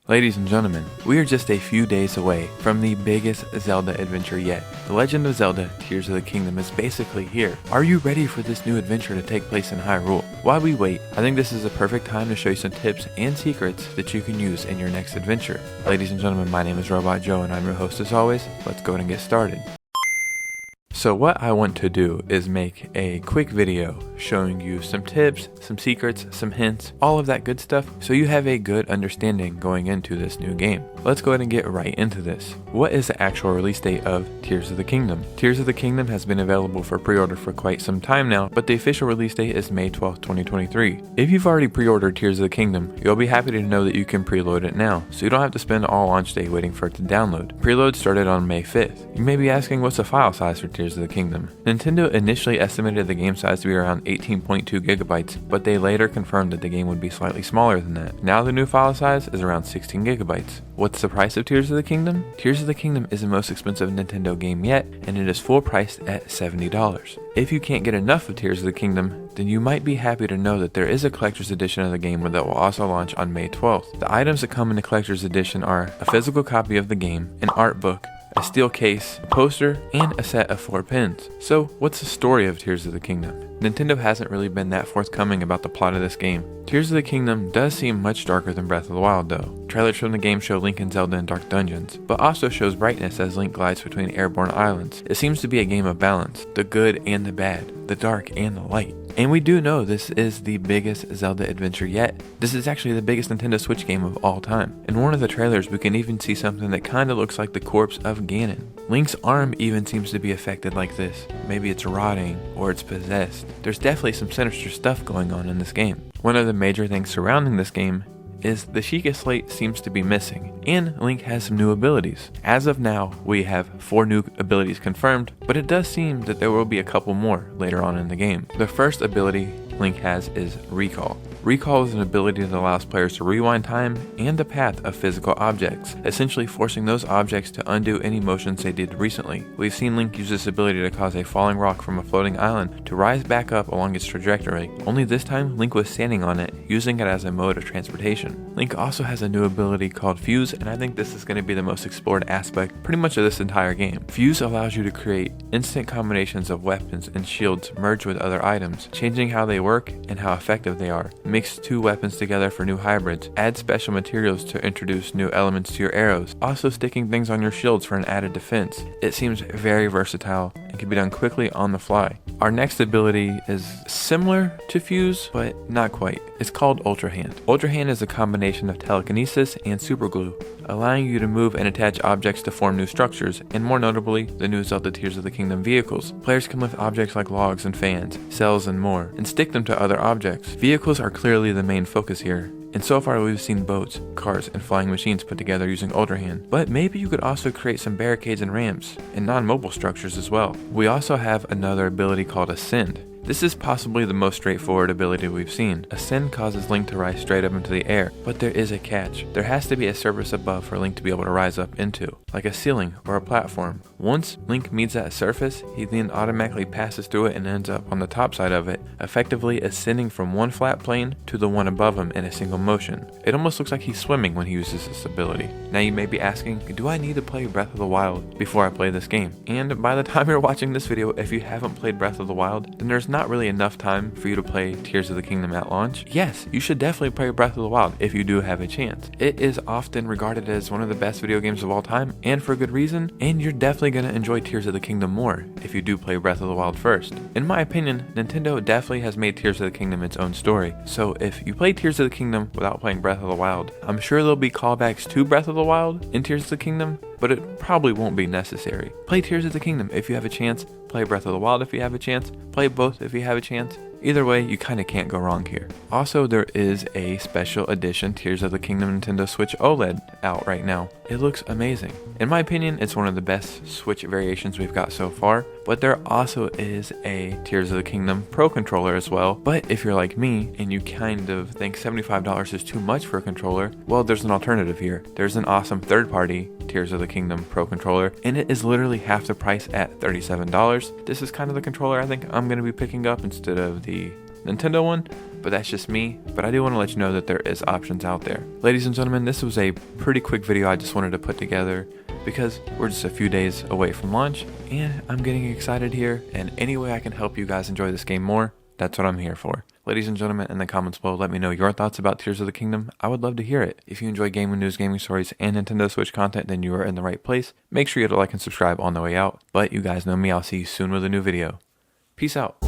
Ladies and gentlemen, we are just a few days away from the biggest Zelda adventure yet. The Legend of Zelda Tears of the Kingdom is basically here. Are you ready for this new adventure to take place in Hyrule? While we wait, I think this is a perfect time to show you some tips and secrets that you can use in your next adventure. Ladies and gentlemen, my name is Robot Joe and I'm your host as always. Let's go ahead and get started. So what I want to do is make a quick video showing you some tips, some secrets, some hints, all of that good stuff, so you have a good understanding going into this new game. Let's go ahead and get right into this. What is the actual release date of Tears of the Kingdom? Tears of the Kingdom has been available for pre-order for quite some time now, but the official release date is May 12th, 2023. If you've already pre-ordered Tears of the Kingdom, you'll be happy to know that you can preload it now, so you don't have to spend all launch day waiting for it to download. Preload started on May 5th. You may be asking, what's the file size for Tears of the Kingdom? Nintendo initially estimated the game size to be around 18.2 gigabytes, but they later confirmed that the game would be slightly smaller than that. Now the new file size is around 16 gigabytes. What's the price of Tears of the Kingdom? Tears of the Kingdom is the most expensive Nintendo game yet, and it is full priced at $70. If you can't get enough of Tears of the Kingdom, then you might be happy to know that there is a collector's edition of the game that will also launch on May 12th. The items that come in the collector's edition are a physical copy of the game, an art book, a steel case, a poster, and a set of 4 pins. So, what's the story of Tears of the Kingdom? Nintendo hasn't really been that forthcoming about the plot of this game. Tears of the Kingdom does seem much darker than Breath of the Wild though. Trailers from the game show Link and Zelda in dark dungeons, but also shows brightness as Link glides between airborne islands. It seems to be a game of balance, the good and the bad, the dark and the light. And we do know this is the biggest Zelda adventure yet. This is actually the biggest Nintendo Switch game of all time. In one of the trailers we can even see something that kinda looks like the corpse of Ganon. Link's arm even seems to be affected like this. Maybe it's rotting or it's possessed. There's definitely some sinister stuff going on in this game. One of the major things surrounding this game is the Sheikah Slate seems to be missing, and Link has some new abilities. As of now, we have 4 new abilities confirmed, but it does seem that there will be a couple more later on in the game. The first ability Link has is Recall. Recall is an ability that allows players to rewind time and the path of physical objects, essentially forcing those objects to undo any motions they did recently. We've seen Link use this ability to cause a falling rock from a floating island to rise back up along its trajectory, only this time Link was standing on it, using it as a mode of transportation. Link also has a new ability called Fuse, and I think this is going to be the most explored aspect pretty much of this entire game. Fuse allows you to create instant combinations of weapons and shields merged with other items, changing how they work and how effective they are. Mix 2 weapons together for new hybrids, add special materials to introduce new elements to your arrows, also sticking things on your shields for an added defense. It seems very versatile and can be done quickly on the fly. Our next ability is similar to Fuse, but not quite. It's called Ultra Hand. Ultra Hand is a combination of telekinesis and superglue, allowing you to move and attach objects to form new structures, and more notably, the new Zelda Tears of the Kingdom vehicles. Players can lift objects like logs and fans, cells and more, and stick them to other objects. Vehicles are clearly the main focus here, and so far we've seen boats, cars, and flying machines put together using Ultra Hand. But maybe you could also create some barricades and ramps, and non-mobile structures as well. We also have another ability called Ascend. This is possibly the most straightforward ability we've seen. Ascend causes Link to rise straight up into the air, but there is a catch. There has to be a surface above for Link to be able to rise up into, like a ceiling or a platform. Once Link meets that surface, he then automatically passes through it and ends up on the top side of it, effectively ascending from one flat plane to the one above him in a single motion. It almost looks like he's swimming when he uses this ability. Now you may be asking, do I need to play Breath of the Wild before I play this game? And by the time you're watching this video, if you haven't played Breath of the Wild, then there's not really enough time for you to play Tears of the Kingdom at launch. Yes, you should definitely play Breath of the Wild if you do have a chance. It is often regarded as one of the best video games of all time, and for good reason, and you're definitely going to enjoy Tears of the Kingdom more if you do play Breath of the Wild first. In my opinion, Nintendo definitely has made Tears of the Kingdom its own story, so if you play Tears of the Kingdom without playing Breath of the Wild, I'm sure there'll be callbacks to Breath of the Wild in Tears of the Kingdom, but it probably won't be necessary. Play Tears of the Kingdom if you have a chance, play Breath of the Wild if you have a chance, play both if you have a chance. Either way, you kinda can't go wrong here. Also, there is a special edition Tears of the Kingdom Nintendo Switch OLED out right now. It looks amazing. In my opinion, it's one of the best Switch variations we've got so far, but there also is a Tears of the Kingdom Pro controller as well. But if you're like me, and you kind of think $75 is too much for a controller, well, there's an alternative here. There's an awesome third-party Tears of the Kingdom Pro controller, and it is literally half the price at $37. This is kind of the controller I think I'm going to be picking up instead of the Nintendo one, but that's just me. But I do want to let you know that there is options out there. Ladies and gentlemen, this was a pretty quick video I just wanted to put together because we're just a few days away from launch and I'm getting excited here, and any way I can help you guys enjoy this game more, that's what I'm here for. Ladies and gentlemen, in the comments below, let me know your thoughts about Tears of the Kingdom. I would love to hear it. If you enjoy gaming news, gaming stories, and Nintendo Switch content, then you are in the right place. Make sure you hit like and subscribe on the way out. But you guys know me, I'll see you soon with a new video. Peace out.